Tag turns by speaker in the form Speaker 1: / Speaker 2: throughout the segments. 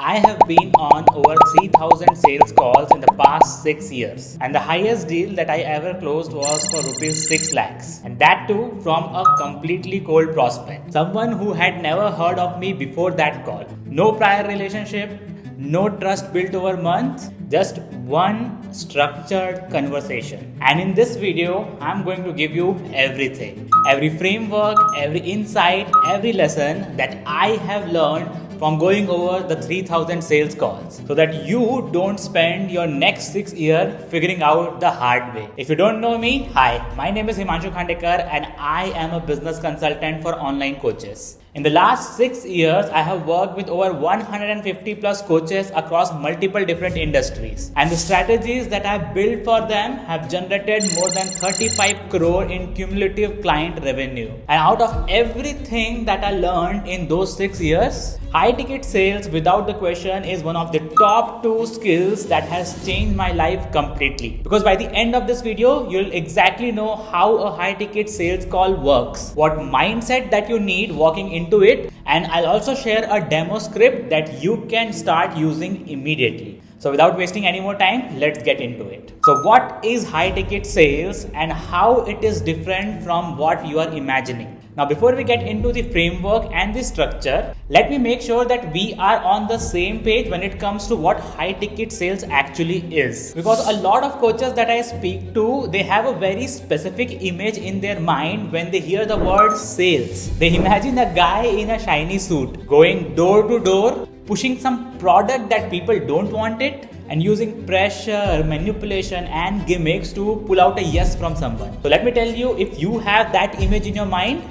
Speaker 1: I have been on over 3000 sales calls in the past 6 years, and the highest deal that I ever closed was for rupees 6 lakhs, and that too from a completely cold prospect, someone who had never heard of me before that call. No prior relationship, no trust built over months, just one structured conversation. And in this video, I'm going to give you everything. Every framework, every insight, every lesson that I have learned from going over the 3000 sales calls, so that you don't spend your next 6 years figuring out the hard way. If you don't know me, hi, my name is Himanshu Khandekar and I am a business consultant for online coaches. In the last 6 years, I have worked with over 150 plus coaches across multiple different industries. And the strategies that I built for them have generated more than 35 crore in cumulative client revenue. And out of everything that I learned in those 6 years, high ticket sales without the question is one of the top 2 skills that has changed my life completely. Because by the end of this video, you'll exactly know how a high ticket sales call works, what mindset that you need walking into it, and I'll also share a demo script that you can start using immediately. So without wasting any more time, let's get into it. So what is high ticket sales and how it is different from what you are imagining? Now, before we get into the framework and the structure, let me make sure that we are on the same page when it comes to what high ticket sales actually is. Because a lot of coaches that I speak to, they have a very specific image in their mind when they hear the word sales. They imagine a guy in a shiny suit going door to door, pushing some product that people don't want it, and using pressure, manipulation and gimmicks to pull out a yes from someone. So let me tell you, if you have that image in your mind,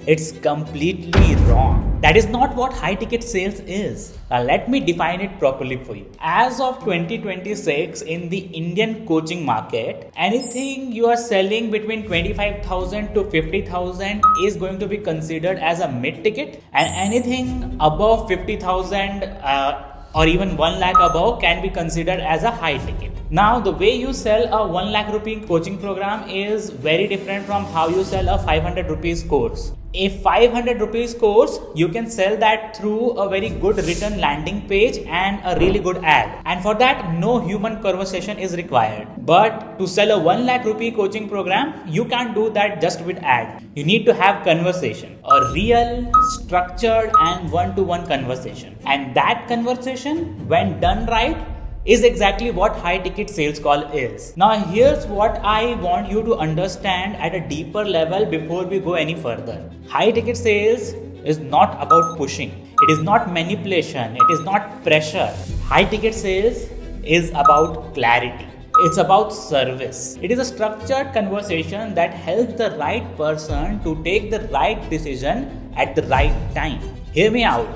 Speaker 1: it's completely wrong. That is not what high ticket sales is. Now let me define it properly for you. As of 2026 in the Indian coaching market, anything you are selling between 25,000 to 50,000 is going to be considered as a mid ticket, and anything above 50,000 or even 1 lakh above can be considered as a high ticket. Now, the way you sell a 1 lakh rupee coaching program is very different from how you sell a 500 rupees course. A 500 rupees course, you can sell that through a very good written landing page and a really good ad. And for that, no human conversation is required. But to sell a 1 lakh rupee coaching program, you can't do that just with ad. You need to have conversation, a real, structured and one-to-one conversation. And that conversation, when done right, is exactly what high ticket sales call is. Now here's what I want you to understand at a deeper level before we go any further. High ticket sales is not about pushing. It is not manipulation. It is not pressure. High ticket sales is about clarity. It's about service. It is a structured conversation that helps the right person to take the right decision at the right time. Hear me out.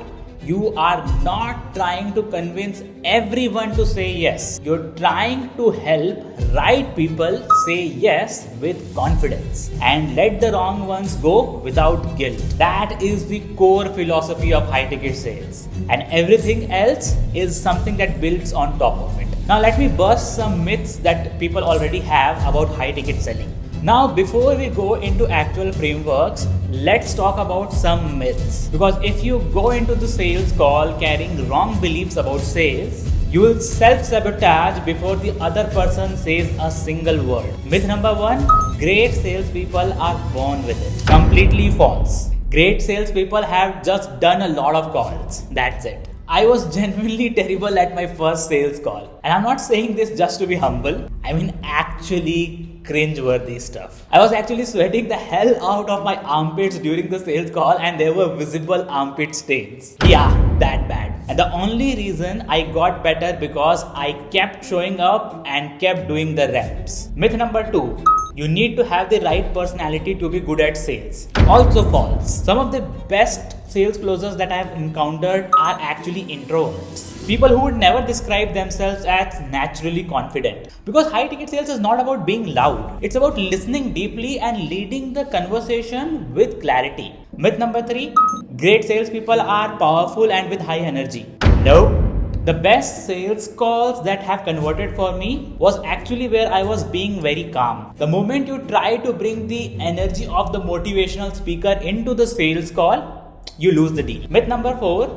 Speaker 1: You are not trying to convince everyone to say yes. You're trying to help right people say yes with confidence and let the wrong ones go without guilt. That is the core philosophy of high ticket sales, and everything else is something that builds on top of it. Now let me bust some myths that people already have about high ticket selling. Now, before we go into actual frameworks, let's talk about some myths. Because if you go into the sales call carrying wrong beliefs about sales, you will self-sabotage before the other person says a single word. Myth number 1, great salespeople are born with it. Completely false. Great salespeople have just done a lot of calls. That's it. I was genuinely terrible at my first sales call. And I'm not saying this just to be humble. I mean actually cringe-worthy stuff. I was actually sweating the hell out of my armpits during the sales call, and there were visible armpit stains. Yeah, that bad. And the only reason I got better because I kept showing up and kept doing the reps. Myth number 2. You need to have the right personality to be good at sales. Also false. Some of the best sales closers that I have encountered are actually introverts. People who would never describe themselves as naturally confident. Because high ticket sales is not about being loud. It's about listening deeply and leading the conversation with clarity. Myth number 3, great salespeople are powerful and with high energy. No. The best sales calls that have converted for me was actually where I was being very calm. The moment you try to bring the energy of the motivational speaker into the sales call, you lose the deal. Myth number 4,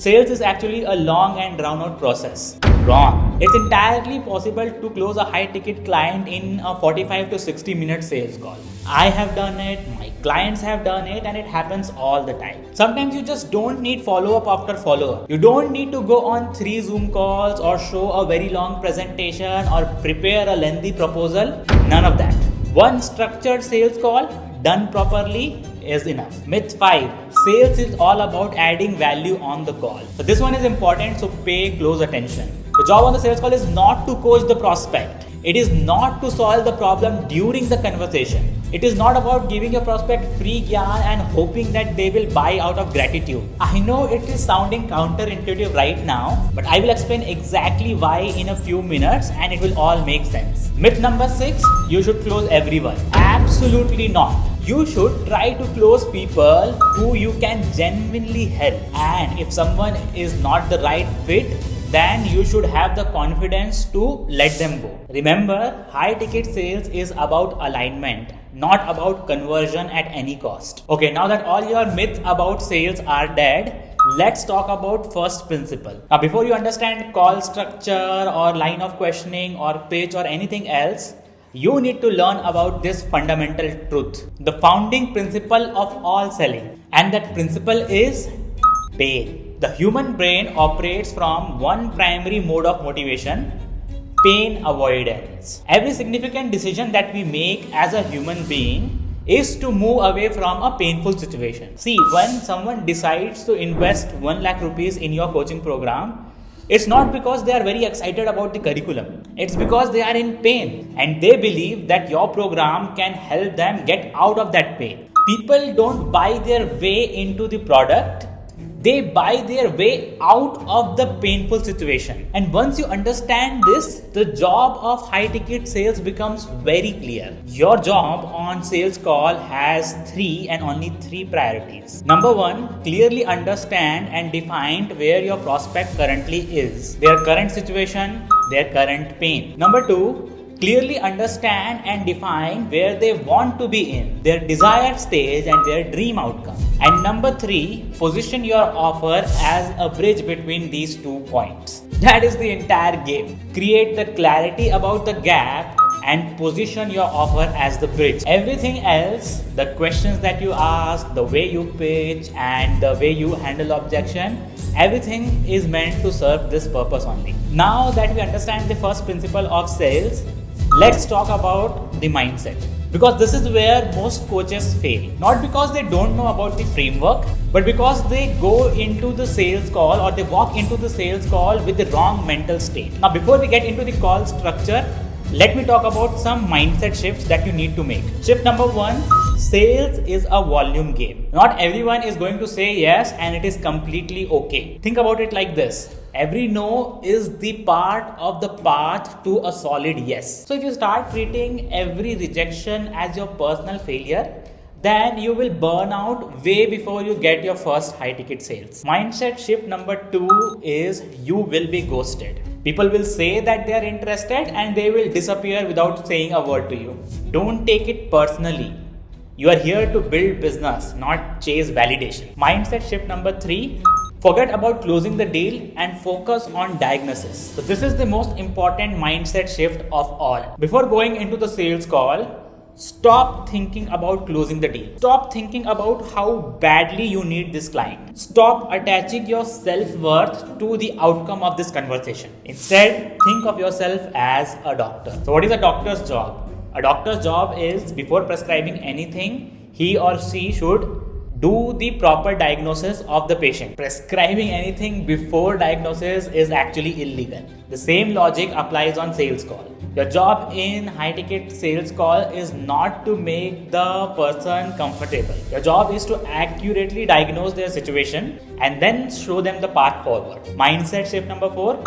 Speaker 1: sales is actually a long and drawn out process. Wrong. It's entirely possible to close a high ticket client in a 45 to 60 minute sales call. I have done it, my clients have done it, and it happens all the time. Sometimes you just don't need follow up after follow up. You don't need to go on 3 Zoom calls or show a very long presentation or prepare a lengthy proposal. None of that. One structured sales call done properly is enough. Myth 5. Sales is all about adding value on the call. So this one is important, so pay close attention. The job on the sales call is not to coach the prospect. It is not to solve the problem during the conversation. It is not about giving your prospect free gyan and hoping that they will buy out of gratitude. I know it is sounding counterintuitive right now, but I will explain exactly why in a few minutes and it will all make sense. Myth number 6, you should close everyone. Absolutely not. You should try to close people who you can genuinely help. And if someone is not the right fit, then you should have the confidence to let them go. Remember, high ticket sales is about alignment, not about conversion at any cost. Okay, now that all your myths about sales are dead, let's talk about first principle. Now, before you understand call structure or line of questioning or pitch or anything else, you need to learn about this fundamental truth, the founding principle of all selling. And that principle is pain. The human brain operates from one primary mode of motivation, pain avoidance. Every significant decision that we make as a human being is to move away from a painful situation. See, when someone decides to invest 1 lakh rupees in your coaching program, it's not because they are very excited about the curriculum. It's because they are in pain and they believe that your program can help them get out of that pain. People don't buy their way into the product. They buy their way out of the painful situation. And once you understand this, the job of high ticket sales becomes very clear. Your job on sales call has 3 and only 3 priorities. Number 1, clearly understand and define where your prospect currently is, their current situation, their current pain. Number 2, clearly understand and define where they want to be in, their desired stage and their dream outcome. And number 3, position your offer as a bridge between these 2 points. That is the entire game. Create the clarity about the gap and position your offer as the bridge. Everything else, the questions that you ask, the way you pitch and the way you handle objection, everything is meant to serve this purpose only. Now that we understand the first principle of sales, let's talk about the mindset. Because this is where most coaches fail. Not because they don't know about the framework, but because they go into the sales call or they walk into the sales call with the wrong mental state. Now, before we get into the call structure, let me talk about some mindset shifts that you need to make. Shift number 1, sales is a volume game. Not everyone is going to say yes and it is completely okay. Think about it like this. Every no is the part of the path to a solid yes. So if you start treating every rejection as your personal failure, then you will burn out way before you get your first high ticket sales. Mindset shift number 2 is you will be ghosted. People will say that they are interested and they will disappear without saying a word to you. Don't take it personally. You are here to build business, not chase validation. Mindset shift number 3. Forget about closing the deal and focus on diagnosis. So this is the most important mindset shift of all. Before going into the sales call, stop thinking about closing the deal. Stop thinking about how badly you need this client. Stop attaching your self-worth to the outcome of this conversation. Instead, think of yourself as a doctor. So what is a doctor's job? A doctor's job is, before prescribing anything, he or she should do the proper diagnosis of the patient. Prescribing anything before diagnosis is actually illegal. The same logic applies on sales call. Your job in high ticket sales call is not to make the person comfortable. Your job is to accurately diagnose their situation and then show them the path forward. Mindset shift number 4.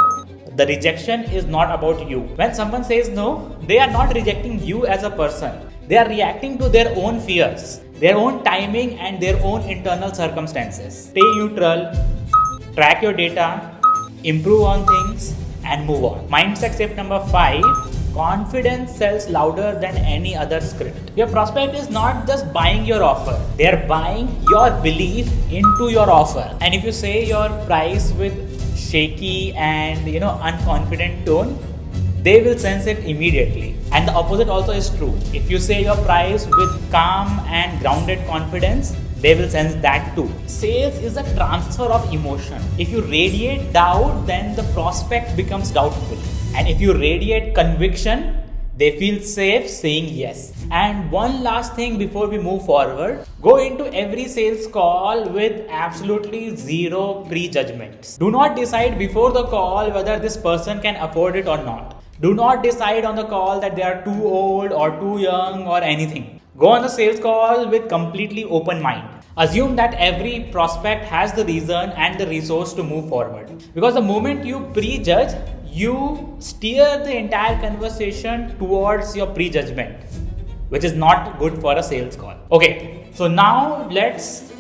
Speaker 1: The rejection is not about you. When someone says no, they are not rejecting you as a person. They are reacting to their own fears, their own timing and their own internal circumstances. Stay neutral, track your data, improve on things and move on. Mindset shift number 5. confidence sells louder than any other script. Your prospect is not just buying your offer, they are buying your belief into your offer. And if you say your price with shaky and unconfident tone, they will sense it immediately. And the opposite also is true. If you say your price with calm and grounded confidence, they will sense that too. Sales is a transfer of emotion. If you radiate doubt, then the prospect becomes doubtful. And if you radiate conviction, they feel safe saying yes. And one last thing before we move forward, go into every sales call with absolutely zero prejudgments. Do not decide before the call whether this person can afford it or not. Do not decide on the call that they are too old or too young or anything. Go on the sales call with completely open mind. Assume that every prospect has the reason and the resource to move forward. Because the moment you prejudge, you steer the entire conversation towards your prejudgment, which is not good for a sales call. Okay, so now let's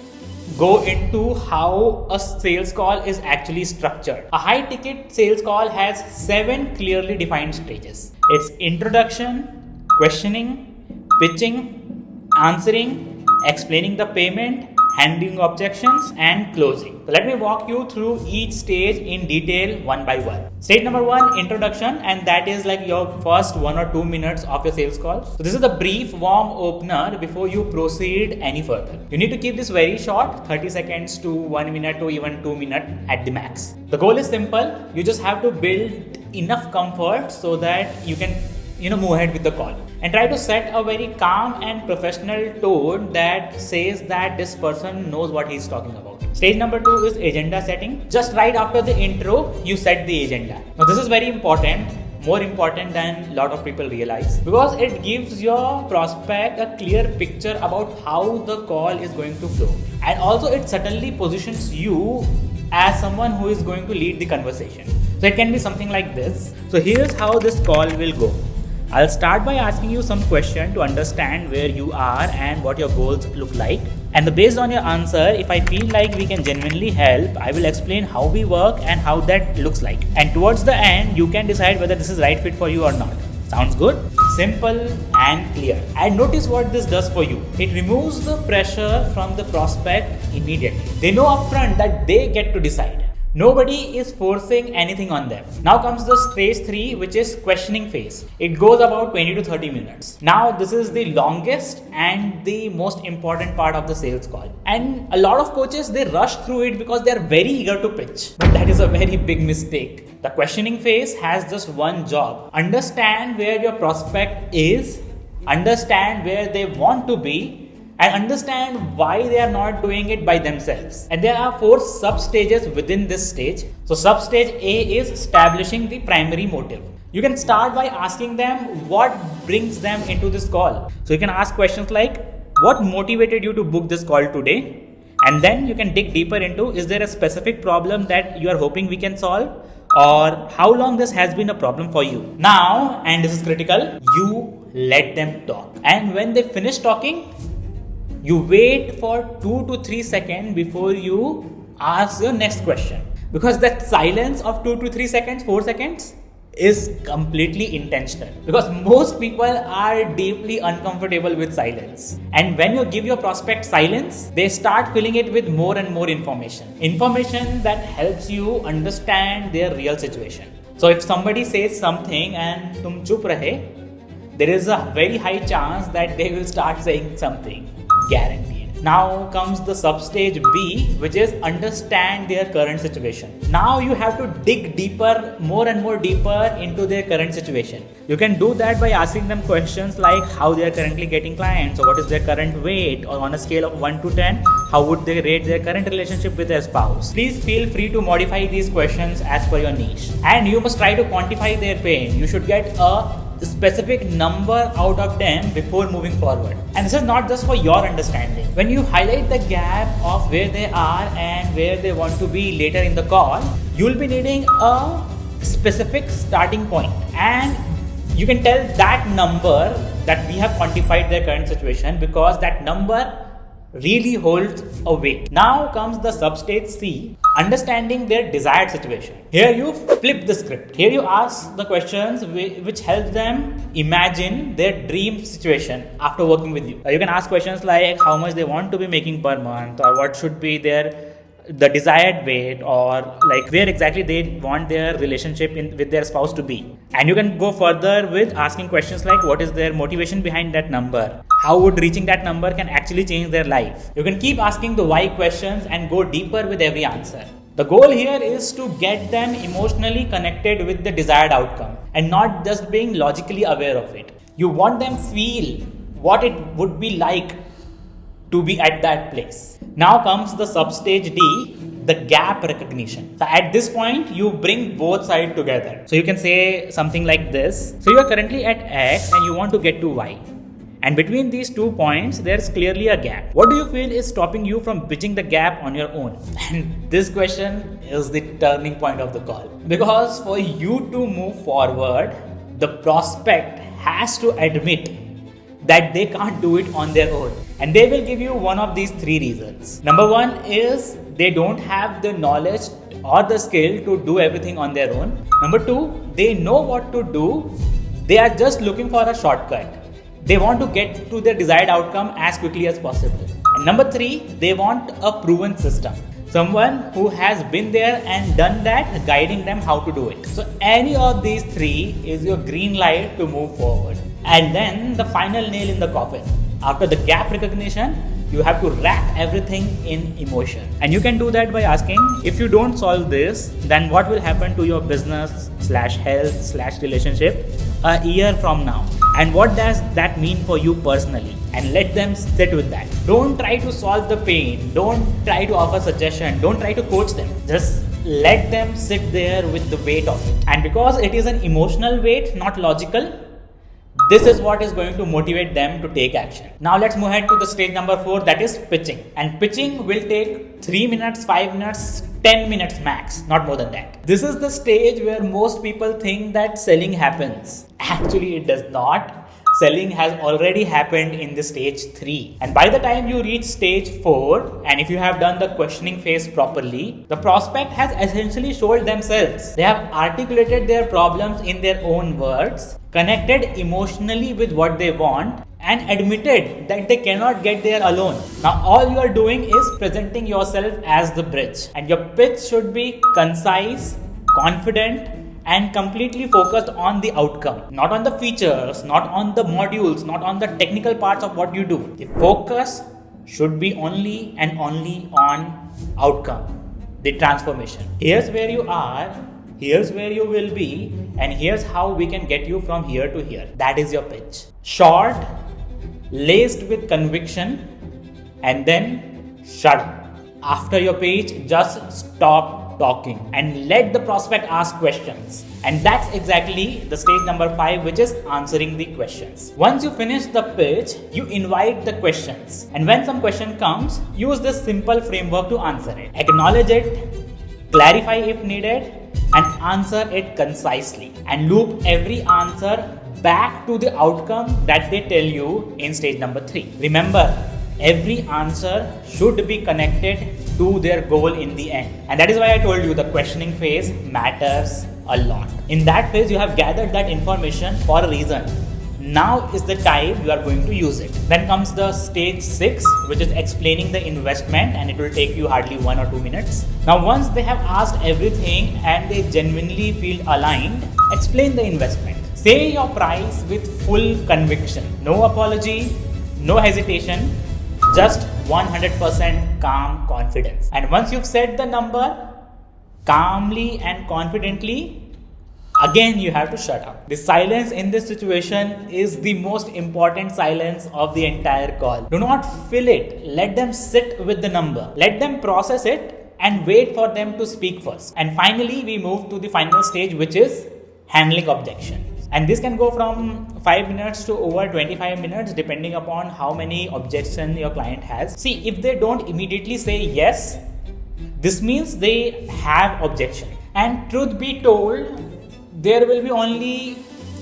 Speaker 1: go into how a sales call is actually structured. A high ticket sales call has 7 clearly defined stages. It's introduction, questioning, pitching, answering, explaining the payment, handling objections, and closing. So let me walk you through each stage in detail one by one. Stage number 1, introduction, and that is like your first 1 or 2 minutes of your sales call. So this is the brief warm opener before you proceed any further. You need to keep this very short, 30 seconds to 1 minute to even 2 minutes at the max. The goal is simple. You just have to build enough comfort so that you can move ahead with the call, and try to set a very calm and professional tone that says that this person knows what he's talking about. Stage number 2 is agenda setting. Just right after the intro, you set the agenda. Now this is very important, more important than a lot of people realize, because it gives your prospect a clear picture about how the call is going to flow, and also it certainly positions you as someone who is going to lead the conversation. So it can be something like this. So here's how this call will go. I'll start by asking you some question to understand where you are and what your goals look like. And based on your answer, if I feel like we can genuinely help, I will explain how we work and how that looks like. And towards the end, you can decide whether this is right fit for you or not. Sounds good? Simple and clear. And notice what this does for you. It removes the pressure from the prospect immediately. They know upfront that they get to decide. Nobody is forcing anything on them. Now comes the stage 3, which is questioning phase. It goes about 20 to 30 minutes. Now this is the longest and the most important part of the sales call. And a lot of coaches, they rush through it because they are very eager to pitch. But that is a very big mistake. The questioning phase has just one job. Understand where your prospect is, understand where they want to be, and understand why they are not doing it by themselves. And there are 4 sub-stages within this stage. So sub-stage A is establishing the primary motive. You can start by asking them what brings them into this call. So you can ask questions like, what motivated you to book this call today? And then you can dig deeper into, is there a specific problem that you are hoping we can solve? Or how long this has been a problem for you? Now, and this is critical, you let them talk. And when they finish talking, you wait for 2 to 3 seconds before you ask your next question. Because that silence of 2 to 3 seconds, 4 seconds is completely intentional. Because most people are deeply uncomfortable with silence. And when you give your prospect silence, they start filling it with more and more information. Information that helps you understand their real situation. So if somebody says something and tum chup rahe, there is a very high chance that they will start saying something. Guaranteed. Now comes the substage B, which is understand their current situation. Now you have to dig deeper, more and more deeper into their current situation. You can do that by asking them questions like how they are currently getting clients, or what is their current weight, or on a scale of 1 to 10, how would they rate their current relationship with their spouse. Please feel free to modify these questions as per your niche. And you must try to quantify their pain. You should get a specific number out of them before moving forward. And this is not just for your understanding. When you highlight the gap of where they are and where they want to be later in the call, you'll be needing a specific starting point. And you can tell that number that we have quantified their current situation, because that number really holds a weight. Now comes the substage C, understanding their desired situation. Here you flip the script. Here you ask the questions which help them imagine their dream situation after working with you. You can ask questions like how much they want to be making per month, or what should be the desired weight, or like where exactly they want their relationship with their spouse to be. And you can go further with asking questions like what is their motivation behind that number, how would reaching that number can actually change their life. You can keep asking the why questions and go deeper with every answer. The goal here is to get them emotionally connected with the desired outcome and not just being logically aware of it. You want them feel what it would be like to be at that place. Now comes the substage D, the gap recognition. So at this point, you bring both sides together. So you can say something like this. So you are currently at X and you want to get to Y. And between these 2 points, there's clearly a gap. What do you feel is stopping you from bridging the gap on your own? And this question is the turning point of the call. Because for you to move forward, the prospect has to admit that they can't do it on their own. And they will give you one of these 3 reasons. Number 1 is they don't have the knowledge or the skill to do everything on their own. Number 2, they know what to do. They are just looking for a shortcut. They want to get to their desired outcome as quickly as possible. And number 3, they want a proven system. Someone who has been there and done that, guiding them how to do it. So any of these 3 is your green light to move forward. And then the final nail in the coffin. After the gap recognition, you have to wrap everything in emotion. And you can do that by asking, if you don't solve this, then what will happen to your business / health / relationship a year from now? And what does that mean for you personally? And let them sit with that. Don't try to solve the pain. Don't try to offer suggestion. Don't try to coach them. Just let them sit there with the weight of it. And because it is an emotional weight, not logical, this is what is going to motivate them to take action. Now let's move ahead to the stage number 4, that is pitching. And pitching will take 3 minutes, 5 minutes, 10 minutes max, not more than that. This is the stage where most people think that selling happens. Actually, it does not. Selling has already happened in the stage 3. And by the time you reach stage 4, and if you have done the questioning phase properly, the prospect has essentially sold themselves. They have articulated their problems in their own words, connected emotionally with what they want, and admitted that they cannot get there alone. Now all you are doing is presenting yourself as the bridge. And your pitch should be concise, confident, and completely focused on the outcome, not on the features, not on the modules, not on the technical parts of what you do. The focus should be only and only on outcome, the transformation. Here's where you are, here's where you will be, and here's how we can get you from here to here. That is your pitch. Short, laced with conviction, and then shut up. After your pitch, just stop talking and let the prospect ask questions. And that's exactly the stage number 5, which is answering the questions. Once you finish the pitch, you invite the questions. And when some question comes, use this simple framework to answer it. Acknowledge it, clarify if needed, and answer it concisely. And loop every answer back to the outcome that they tell you in stage number 3. Remember, every answer should be connected to their goal in the end. And that is why I told you the questioning phase matters a lot. In that phase, you have gathered that information for a reason. Now is the time you are going to use it. Then comes the stage 6, which is explaining the investment, and it will take you hardly 1 or 2 minutes. Now once they have asked everything and they genuinely feel aligned, explain the investment. Say your price with full conviction. No apology, no hesitation, just 100% calm confidence. And once you've said the number, calmly and confidently, again you have to shut up. The silence in this situation is the most important silence of the entire call. Do not fill it. Let them sit with the number. Let them process it and wait for them to speak first. And finally, we move to the final stage, which is handling objection. And this can go from 5 minutes to over 25 minutes depending upon how many objections your client has. See, if they don't immediately say yes, this means they have objection. And truth be told, there will be only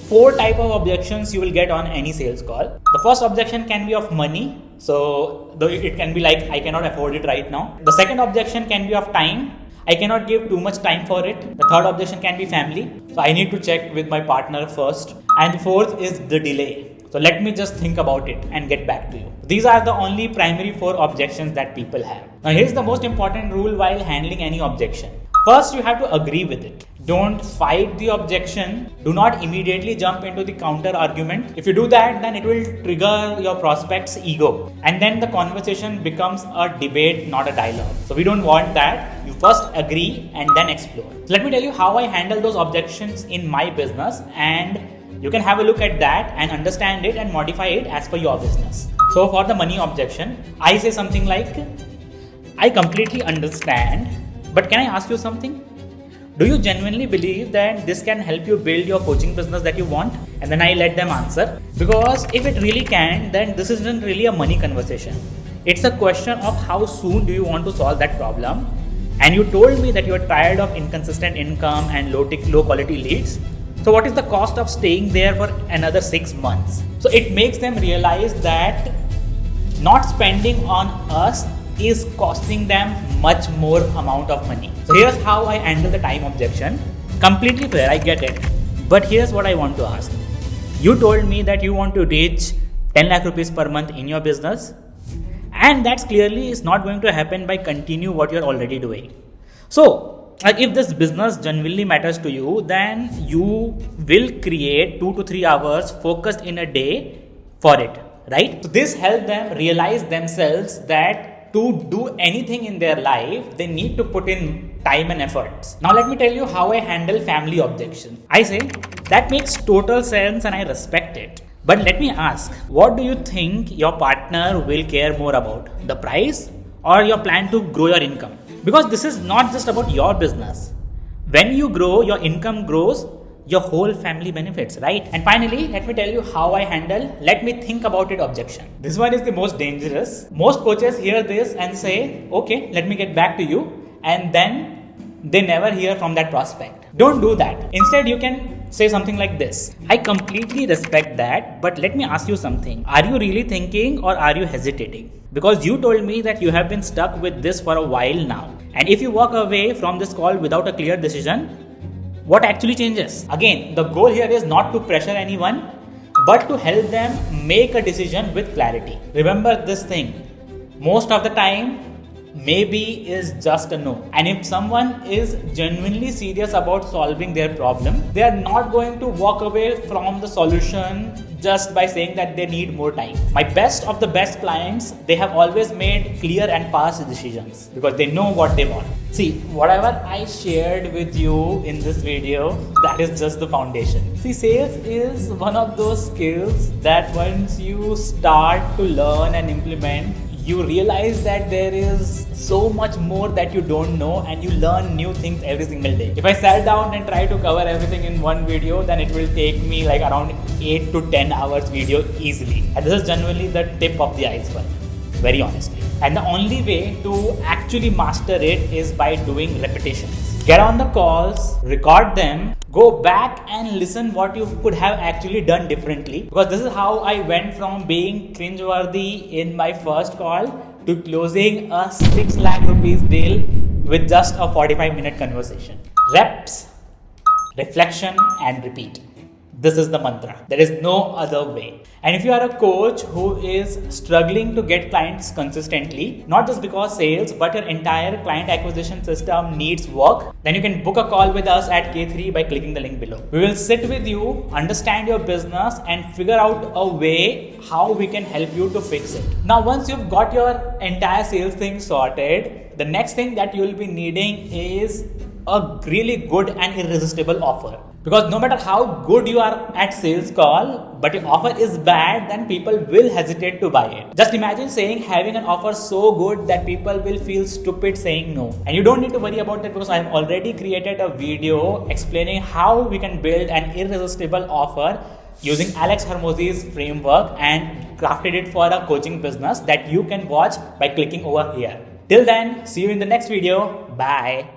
Speaker 1: 4 types of objections you will get on any sales call. The first objection can be of money. So though it can be like, I cannot afford it right now. The second objection can be of time. I cannot give too much time for it. The third objection can be family. So I need to check with my partner first. And the fourth is the delay. So let me just think about it and get back to you. These are the only primary 4 objections that people have. Now here's the most important rule while handling any objection. First, you have to agree with it. Don't fight the objection. Do not immediately jump into the counter argument. If you do that, then it will trigger your prospect's ego. And then the conversation becomes a debate, not a dialogue. So we don't want that. You first agree and then explore. So let me tell you how I handle those objections in my business, and you can have a look at that and understand it and modify it as per your business. So for the money objection, I say something like, I completely understand, but can I ask you something? Do you genuinely believe that this can help you build your coaching business that you want? And then I let them answer. Because if it really can, then this isn't really a money conversation. It's a question of how soon do you want to solve that problem. And you told me that you're tired of inconsistent income and low quality leads. So what is the cost of staying there for another 6 months? So it makes them realize that not spending on us is costing them much more amount of money. So here's how I handle the time objection. Completely fair, I get it. But here's what I want to ask. You told me that you want to reach 10 lakh rupees per month in your business, and that's clearly is not going to happen by continue what you're already doing. So if this business genuinely matters to you, then you will create 2 to 3 hours focused in a day for it, right? So this helps them realize themselves that to do anything in their life, they need to put in time and efforts. Now let me tell you how I handle family objections. I say, that makes total sense and I respect it. But let me ask, what do you think your partner will care more about? The price or your plan to grow your income? Because this is not just about your business. When you grow, your income grows, your whole family benefits, right? And finally, let me tell you how I handle, let me think about it objection. This one is the most dangerous. Most coaches hear this and say, okay, let me get back to you. And then they never hear from that prospect. Don't do that. Instead, you can say something like this. I completely respect that, but let me ask you something. Are you really thinking or are you hesitating? Because you told me that you have been stuck with this for a while now. And if you walk away from this call without a clear decision, what actually changes? Again, the goal here is not to pressure anyone, but to help them make a decision with clarity. Remember this thing, most of the time, maybe is just a no. And if someone is genuinely serious about solving their problem, they are not going to walk away from the solution just by saying that they need more time. My best of the best clients, they have always made clear and fast decisions because they know what they want. See, whatever I shared with you in this video, that is just the foundation. See, sales is one of those skills that once you start to learn and implement, you realize that there is so much more that you don't know and you learn new things every single day. If I sat down and try to cover everything in one video, then it will take me like around 8 to 10 hours video easily. And this is genuinely the tip of the iceberg, very honestly. And the only way to actually master it is by doing repetitions. Get on the calls, record them, go back and listen what you could have actually done differently. Because this is how I went from being cringeworthy in my first call to closing a 6 lakh rupees deal with just a 45-minute conversation. Reps, reflection and repeat. This is the mantra. There is no other way. And if you are a coach who is struggling to get clients consistently, not just because sales, but your entire client acquisition system needs work, then you can book a call with us at K3 by clicking the link below. We will sit with you, understand your business and figure out a way how we can help you to fix it. Now, once you've got your entire sales thing sorted, the next thing that you will be needing is a really good and irresistible offer. Because no matter how good you are at sales call, but your offer is bad, then people will hesitate to buy it. Just imagine having an offer so good that people will feel stupid saying no. And you don't need to worry about that because I have already created a video explaining how we can build an irresistible offer using Alex Hormozy's framework and crafted it for a coaching business that you can watch by clicking over here. Till then, see you in the next video. Bye.